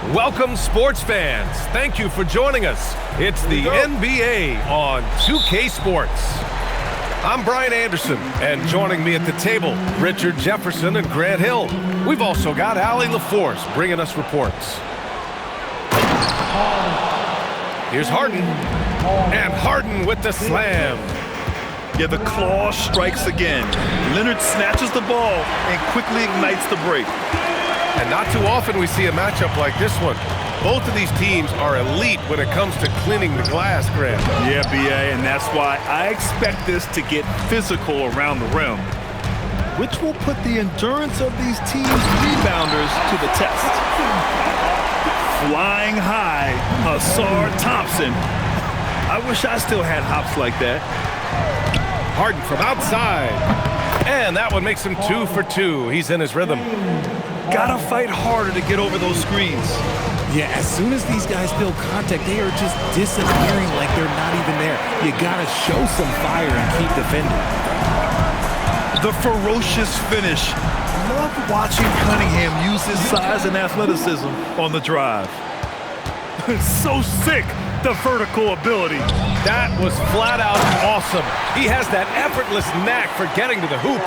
Welcome, sports fans. Thank you for joining us. It's the NBA on 2K Sports. I'm Brian Anderson, and joining me at the table, Richard Jefferson and Grant Hill. We've also got Allie LaForce bringing us reports. Here's Harden, and Harden with the slam. Yeah, the claw strikes again. Leonard snatches the ball and quickly ignites the break. And not too often we see a matchup like this one. Both of these teams are elite when it comes to cleaning the glass, Grant. Yeah, B.A., and that's why I expect this to get physical around the rim, which will put the endurance of these teams' rebounders to the test. Flying high, Ausar Thompson. I wish I still had hops like that. Harden from outside. And that one makes him 2 for 2. He's in his rhythm. Gotta fight harder to get over those screens. Yeah, as soon as these guys feel contact, they are just disappearing like they're not even there. You gotta show some fire and keep defending. The ferocious finish. Love watching Cunningham use his size and athleticism on the drive. So sick, the vertical ability. That was flat out awesome. He has that effortless knack for getting to the hoop.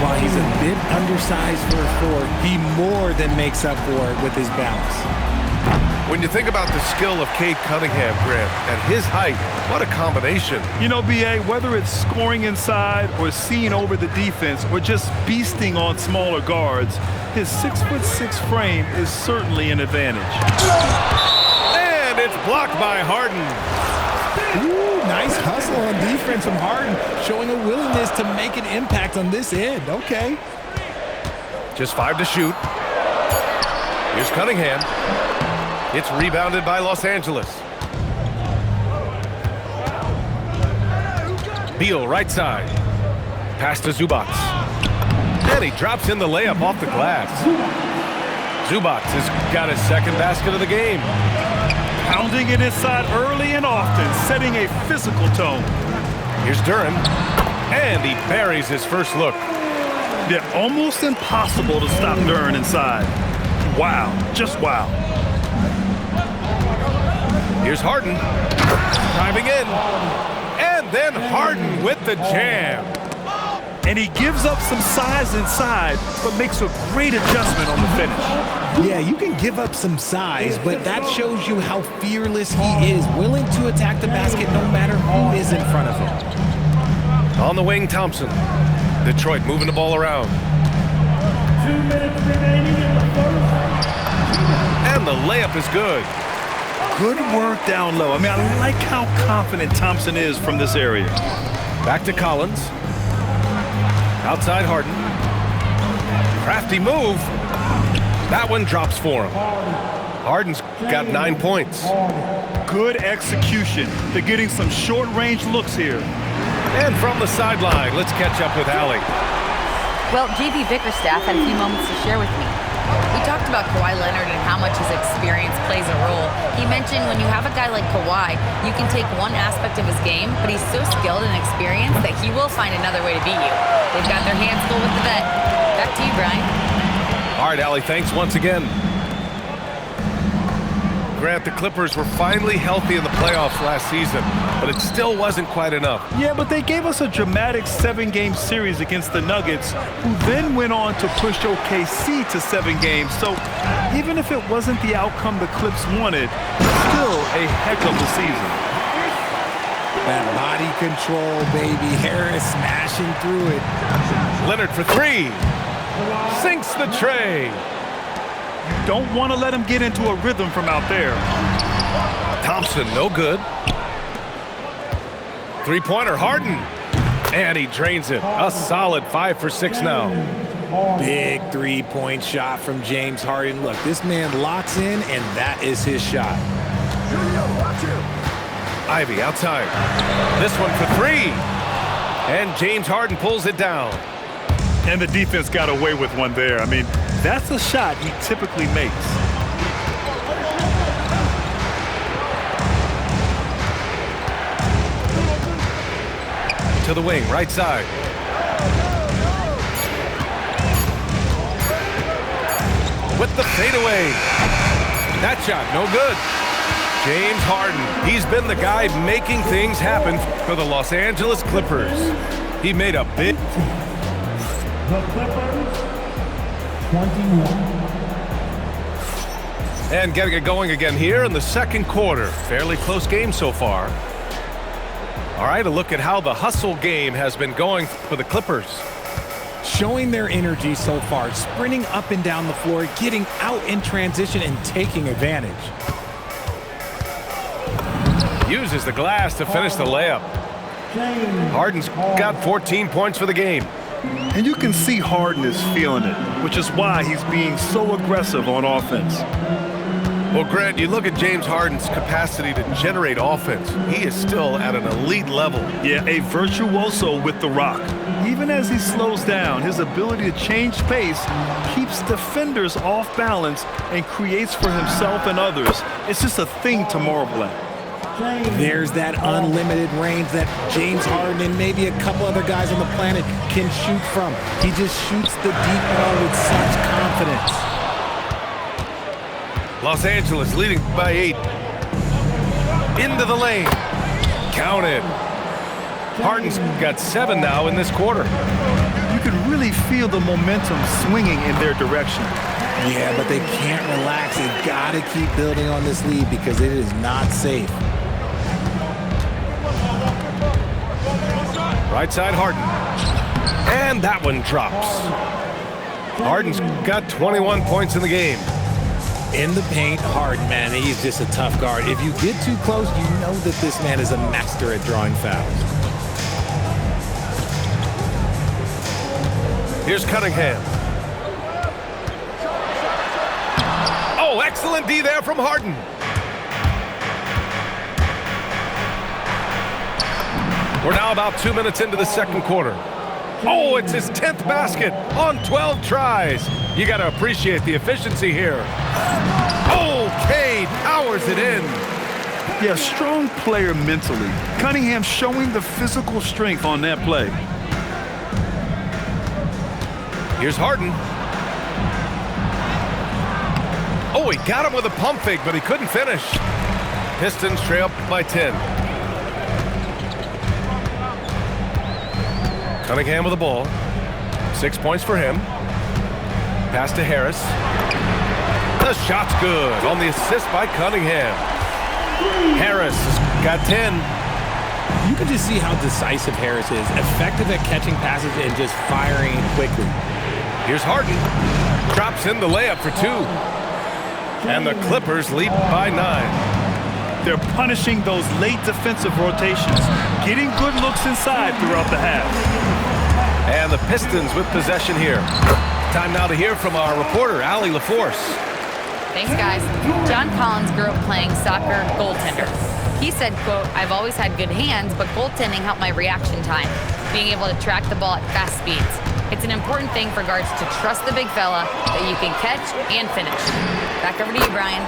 While he's a bit undersized for a forward, he more than makes up for it with his balance. When you think about the skill of Cade Cunningham, Grant, at his height, what a combination. You know, B.A., whether it's scoring inside or seeing over the defense or just beasting on smaller guards, his 6'6" frame is certainly an advantage. And it's blocked by Harden. Ooh, nice hustle on defense from Harden, showing a willingness to make an impact on this end. Okay. Just 5 to shoot. Here's Cunningham. It's rebounded by Los Angeles. Beal right side. Pass to Zubac. And he drops in the layup off the glass. Zubac has got his second basket of the game. Pounding it inside early and often, setting a physical tone. Here's Duren. And he buries his first look. Yeah, almost impossible to stop Duren inside. Wow, just wow. Here's Harden. Driving in. And then Harden with the jam. And he gives up some size inside, but makes a great adjustment on the finish. Yeah, you can give up some size, but that shows you how fearless he is, willing to attack the basket no matter who is in front of him. On the wing, Thompson. Detroit moving the ball around. 2 minutes remaining in the first. And the layup is good. Good work down low. I mean, I like how confident Thompson is from this area. Back to Collins. Outside Harden. Crafty move. That one drops for him. Harden's got 9 points. Good execution. They're getting some short-range looks here. And from the sideline, let's catch up with Allie. Well, JB Bickerstaff had a few moments to share with me. We talked about Kawhi Leonard and how much his experience plays a role. He mentioned when you have a guy like Kawhi, you can take one aspect of his game, but he's so skilled and experienced that he will find another way to beat you. They've got their hands full with the vet. Back to you, Brian. All right, Allie, thanks once again. Grant, the Clippers were finally healthy in the playoffs last season, but it still wasn't quite enough. Yeah, but they gave us a dramatic 7-game series against the Nuggets, who then went on to push OKC to 7 games. So even if it wasn't the outcome the Clips wanted, still a heck of a season. That body control, baby. Harris smashing through it. Leonard for 3. Sinks the tray. Don't want to let him get into a rhythm from out there. Thompson, no good. 3-pointer, Harden. And he drains it. A solid 5 for 6 now. Big 3-point shot from James Harden. Look, this man locks in, and that is his shot. Ivy outside. This one for 3. And James Harden pulls it down. And the defense got away with one there. I mean, that's a shot he typically makes. To the wing, right side. with the fadeaway. That shot, no good. James Harden, he's been the guy making things happen for the Los Angeles Clippers. He made a big... The Clippers, 21. And getting it going again here in the second quarter. Fairly close game so far. All right, a look at how the hustle game has been going for the Clippers. Showing their energy so far, sprinting up and down the floor, getting out in transition and taking advantage. Uses the glass to finish the layup. Harden's got 14 points for the game. And you can see Harden is feeling it, which is why he's being so aggressive on offense. Well, Grant, you look at James Harden's capacity to generate offense. He is still at an elite level. Yeah, a virtuoso with the rock. Even as he slows down, his ability to change pace keeps defenders off balance and creates for himself and others. It's just a thing to marvel at. There's that unlimited range that James Harden and maybe a couple other guys on the planet can shoot from. He just shoots the deep ball with such confidence. Los Angeles leading by 8. Into the lane. Count it. Harden's got 7 now in this quarter. You can really feel the momentum swinging in their direction. Yeah, but they can't relax. They've got to keep building on this lead because it is not safe. Right side, Harden. And that one drops. Harden's got 21 points in the game. In the paint, Harden, man, he's just a tough guard. If you get too close, you know that this man is a master at drawing fouls. Here's Cunningham. Oh, excellent D there from Harden. We're now about 2 minutes into the second quarter. Oh, it's his 10th basket on 12 tries. You got to appreciate the efficiency here. Oh, Cade powers it in. Yeah, strong player mentally. Cunningham showing the physical strength on that play. Here's Harden. Oh, he got him with a pump fake, but he couldn't finish. Pistons trail up by 10. Cunningham with the ball. 6 points for him. Pass to Harris. The shot's good on the assist by Cunningham. Harris has got 10. You can just see how decisive Harris is. Effective at catching passes and just firing quickly. Here's Harden. Drops in the layup for 2. And the Clippers lead by 9. They're punishing those late defensive rotations, getting good looks inside throughout the half. And the Pistons with possession here. Time now to hear from our reporter, Allie LaForce. Thanks, guys. John Collins grew up playing soccer goaltender. He said, quote, "I've always had good hands, but goaltending helped my reaction time, being able to track the ball at fast speeds. It's an important thing for guards to trust the big fella that you can catch and finish." Back over to you, Brian.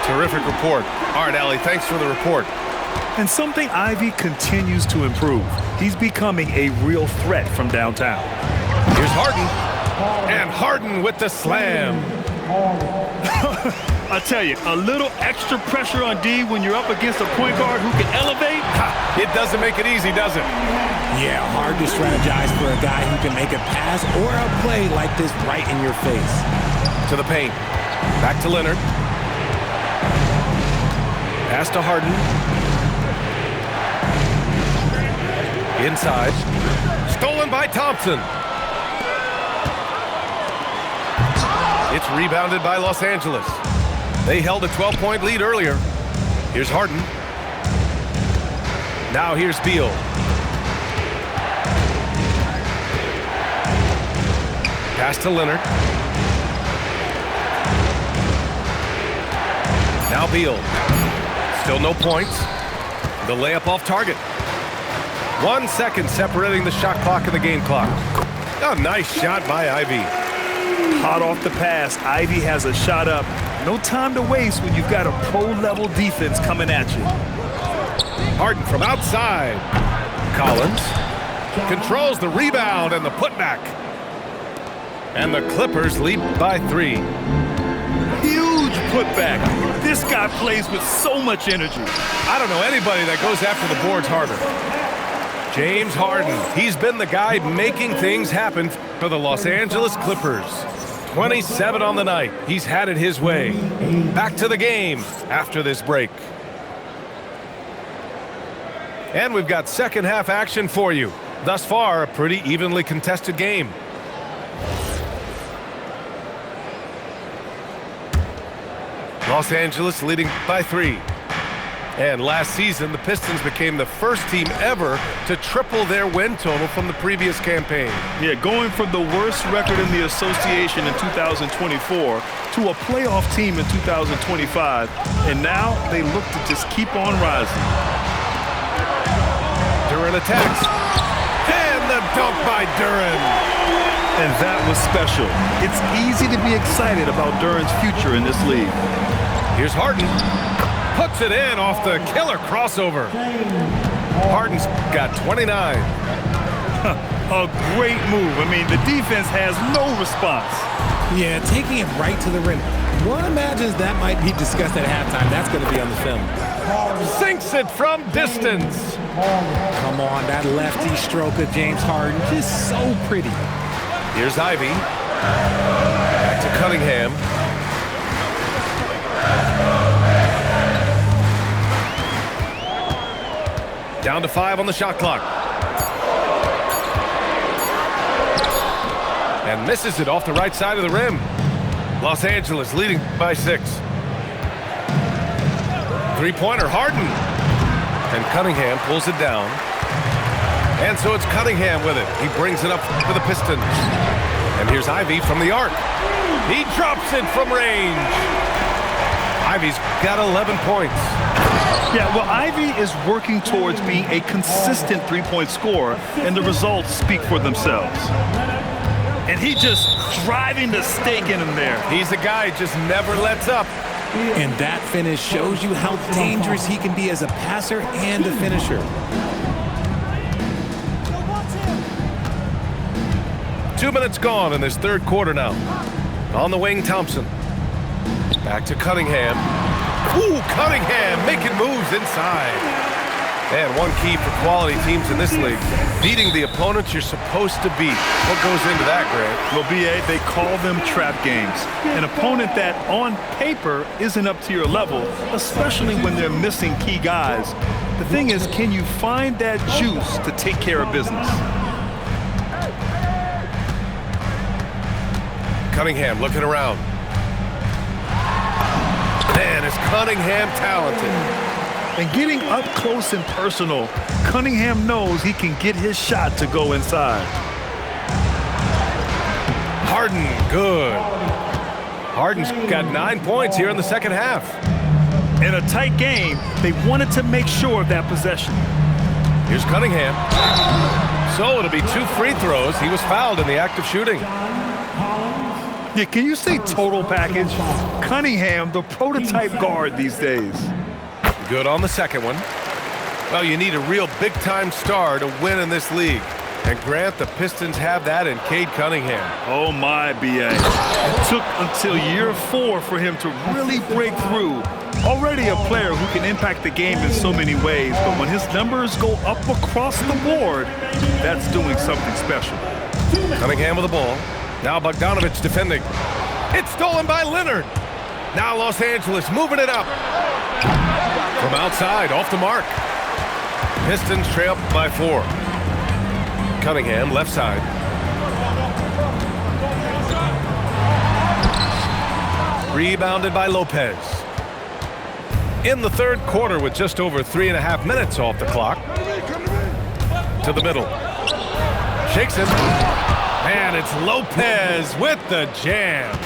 Terrific report. All right, Allie, thanks for the report. And something Ivy continues to improve. He's becoming a real threat from downtown. Here's Harden. And Harden with the slam. I tell you, a little extra pressure on D when you're up against a point guard who can elevate. It doesn't make it easy, does it? Yeah, hard to strategize for a guy who can make a pass or a play like this right in your face. To the paint. Back to Leonard. Pass to Harden. Inside. Stolen by Thompson. It's rebounded by Los Angeles. They held a 12-point lead earlier. Here's Harden. Now here's Beal. Pass to Leonard. Now Beal. Still no points. The layup off target. 1 second separating the shot clock and the game clock. A nice shot by Ivy. Hot off the pass, Ivy has a shot up. No time to waste when you've got a pro-level defense coming at you. Harden from outside. Collins controls the rebound and the putback. And the Clippers lead by 3. putback. This guy plays with so much energy. I don't know anybody that goes after the boards harder. James Harden, he's been the guy making things happen for the Los Angeles Clippers. 27 on the night. He's had it his way. Back to the game after this break. And we've got second half action for you. Thus far, a pretty evenly contested game. Los Angeles leading by 3. And last season, the Pistons became the first team ever to triple their win total from the previous campaign. Yeah, going from the worst record in the association in 2024 to a playoff team in 2025. And now they look to just keep on rising. Duren attacks. And the dunk by Duren. And that was special. It's easy to be excited about Duren's future in this league. Here's Harden. Puts it in off the killer crossover. Harden's got 29. A great move. I mean, the defense has no response. Yeah, taking it right to the rim. One imagines that might be discussed at halftime. That's going to be on the film. Sinks it from distance. Come on, that lefty stroke of James Harden. Just so pretty. Here's Ivy. Back to Cunningham. Down to 5 on the shot clock. And misses it off the right side of the rim. Los Angeles leading by 6. Three-pointer, Harden. And Cunningham pulls it down. And so it's Cunningham with it. He brings it up for the Pistons. And here's Ivy from the arc. He drops it from range. Ivy's got 11 points. Yeah, well, Ivy is working towards being a consistent three-point scorer, and the results speak for themselves. And he just driving the stake in him there. He's a guy who just never lets up. And that finish shows you how dangerous he can be as a passer and a finisher. Two minutes gone in this third quarter now. On the wing, Thompson. Back to Cunningham. Ooh, Cunningham making moves inside. And one key for quality teams in this league, beating the opponents you're supposed to beat. What goes into that, Grant? Well, B.A., they call them trap games. An opponent that, on paper, isn't up to your level, especially when they're missing key guys. The thing is, can you find that juice to take care of business? Cunningham looking around. Man, is Cunningham talented. And getting up close and personal, Cunningham knows he can get his shot to go inside. Harden, good. Harden's got 9 points here in the second half. In a tight game, they wanted to make sure of that possession. Here's Cunningham. So it'll be 2 free throws. He was fouled in the act of shooting. Yeah, can you say total package? Cunningham, the prototype guard these days. Good on the second one. Well, you need a real big-time star to win in this league. And Grant, the Pistons have that in Cade Cunningham. Oh my, B.A. It took until year 4 for him to really break through. Already a player who can impact the game in so many ways, but when his numbers go up across the board, that's doing something special. Cunningham with the ball. Now Bogdanovich defending. It's stolen by Leonard. Now Los Angeles moving it up. From outside, off the mark. Pistons trail by 4. Cunningham, left side. Rebounded by Lopez. In the third quarter with just over 3.5 minutes off the clock. To the middle. Shakes him. And it's Lopez with the jam.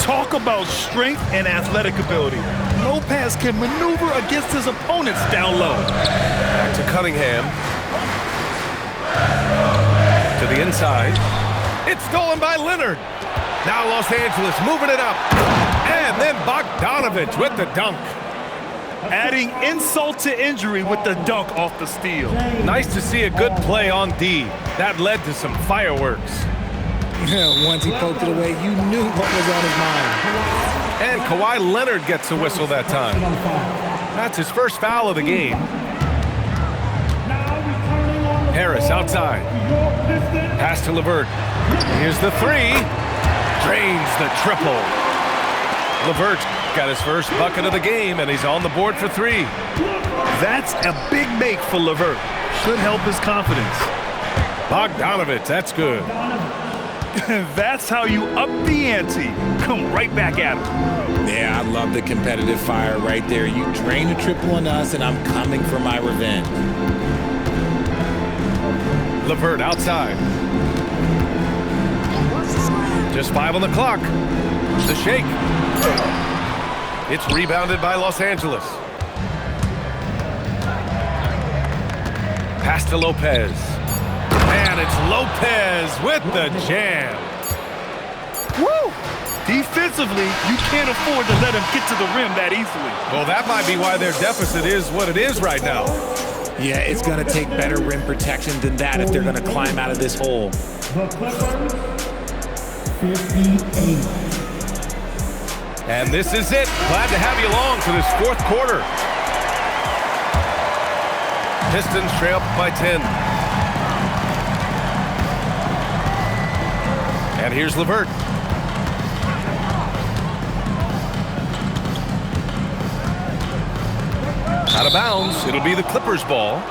Talk about strength and athletic ability. Lopez can maneuver against his opponents down low. Back to Cunningham. To the inside. It's stolen by Leonard. Now Los Angeles moving it up. And then Bogdanovich with the dunk. Adding insult to injury with the dunk off the steal. Nice to see a good play on D. That led to some fireworks. Once he poked it away, you knew what was on his mind. And Kawhi Leonard gets a whistle that time. That's his first foul of the game. Harris outside. Pass to LeVert. Here's the three. Drains the triple. LeVert got his first bucket of the game, and he's on the board for three. That's a big make for LeVert. Should help his confidence. Bogdanovich, that's good. That's how you up the ante. Come right back at him. Yeah, I love the competitive fire right there. You drain a triple on us, and I'm coming for my revenge. LeVert outside. Just 5 on the clock. The shake. It's rebounded by Los Angeles. Pass to Lopez. And it's Lopez with the jam. Woo! Defensively, you can't afford to let him get to the rim that easily. Well, that might be why their deficit is what it is right now. Yeah, it's going to take better rim protection than that if they're going to climb out of this hole. The Clippers, 58. And this is it. Glad to have you along for this fourth quarter. Pistons trail by 10. And here's LeVert. Out of bounds. It'll be the Clippers' ball.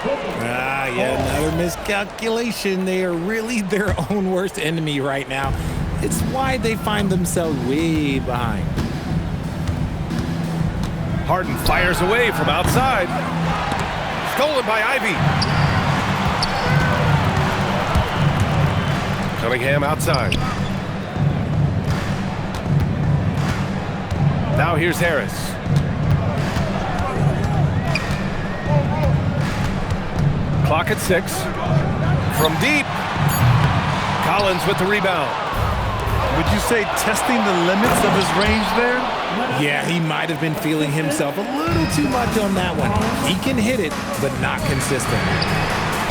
Yeah, another miscalculation. They are really their own worst enemy right now. It's why they find themselves way behind. Harden fires away from outside. Stolen by Ivy. Cunningham outside. Now here's Harris. Clock at 6. From deep. Collins with the rebound. Would you say testing the limits of his range there? Yeah, he might have been feeling himself a little too much on that one. He can hit it, but not consistent.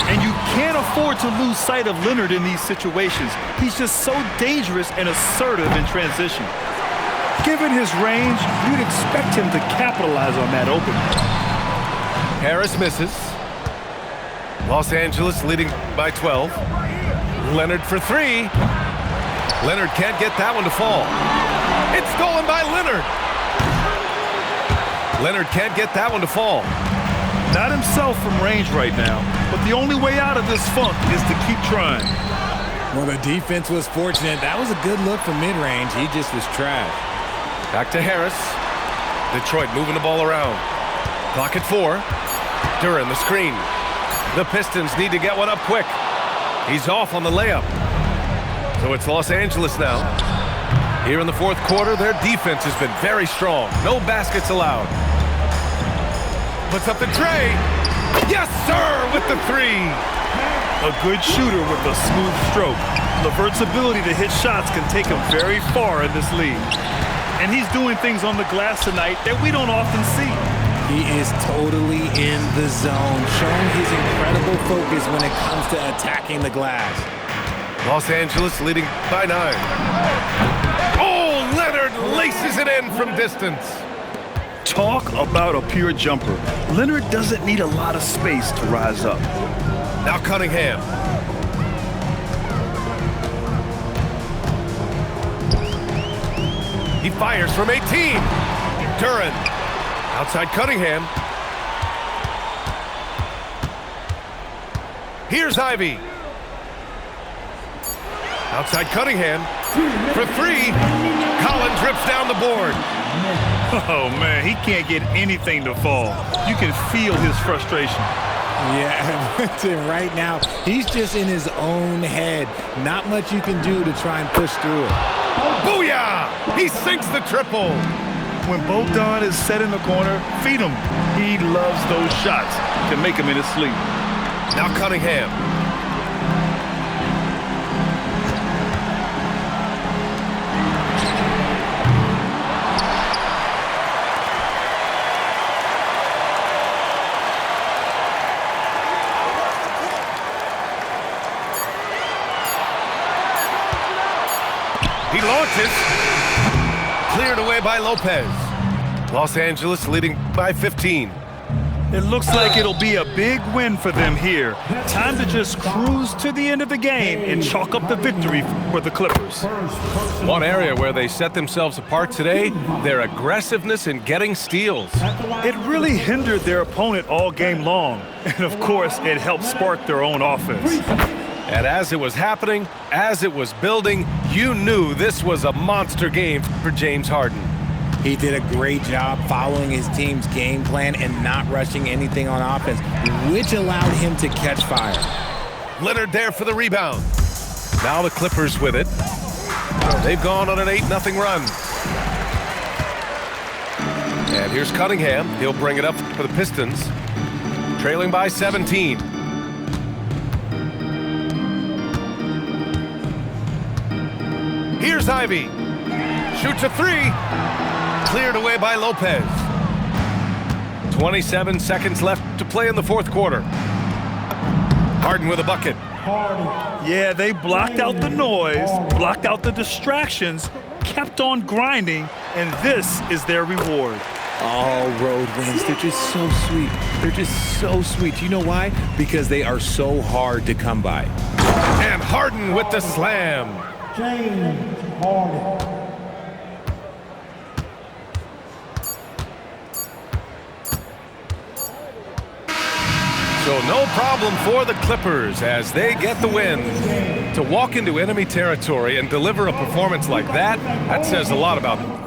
And you can't afford to lose sight of Leonard in these situations. He's just so dangerous and assertive in transition. Given his range, you'd expect him to capitalize on that opening. Harris misses. Los Angeles leading by 12. Leonard for 3. Leonard can't get that one to fall. It's stolen by Leonard. Leonard can't get that one to fall. Not himself from range right now, but the only way out of this funk is to keep trying. Well, the defense was fortunate. That was a good look from mid-range. He just was trash. Back to Harris. Detroit moving the ball around. Clock at 4. Duran the screen. The Pistons need to get one up quick. He's off on the layup. So it's Los Angeles now. Here in the fourth quarter, their defense has been very strong. No baskets allowed. Puts up the tray. Yes, sir, with the 3. A good shooter with a smooth stroke. LeVert's ability to hit shots can take him very far in this league. And he's doing things on the glass tonight that we don't often see. He is totally in the zone, showing his incredible focus when it comes to attacking the glass. Los Angeles leading by 9. Oh, Leonard laces it in from distance. Talk about a pure jumper. Leonard doesn't need a lot of space to rise up. Now Cunningham. He fires from 18. Duran. Outside Cunningham. Here's Ivy. Outside Cunningham. For 3. Collins rips down the board. Oh, man, he can't get anything to fall. You can feel his frustration. Yeah, right now, he's just in his own head. Not much you can do to try and push through it. Booyah! He sinks the triple. When Bogdan is set in the corner, feed him. He loves those shots to make him in his sleep. Now Cunningham. He launches. Cleared away by by Lopez. Los Angeles leading by 15. It looks like it'll be a big win for them here. Time to just cruise to the end of the game and chalk up the victory for the Clippers. One area where they set themselves apart today, their aggressiveness in getting steals. It really hindered their opponent all game long. And of course, it helped spark their own offense. And as it was happening, as it was building, you knew this was a monster game for James Harden. He did a great job following his team's game plan and not rushing anything on offense, which allowed him to catch fire. Leonard there for the rebound. Now the Clippers with it. They've gone on an 8-0 run. And here's Cunningham. He'll bring it up for the Pistons. Trailing by 17. Here's Ivy. Shoots a three. Cleared away by Lopez. 27 seconds left to play in the fourth quarter. Harden with a bucket. Yeah, they blocked out the noise, blocked out the distractions, kept on grinding, and this is their reward. All road wins. They're just so sweet. They're just so sweet. You know why? Because they are so hard to come by. And Harden with the slam. James Harden. So no problem for the Clippers as they get the win. To walk into enemy territory and deliver a performance like that says a lot about them.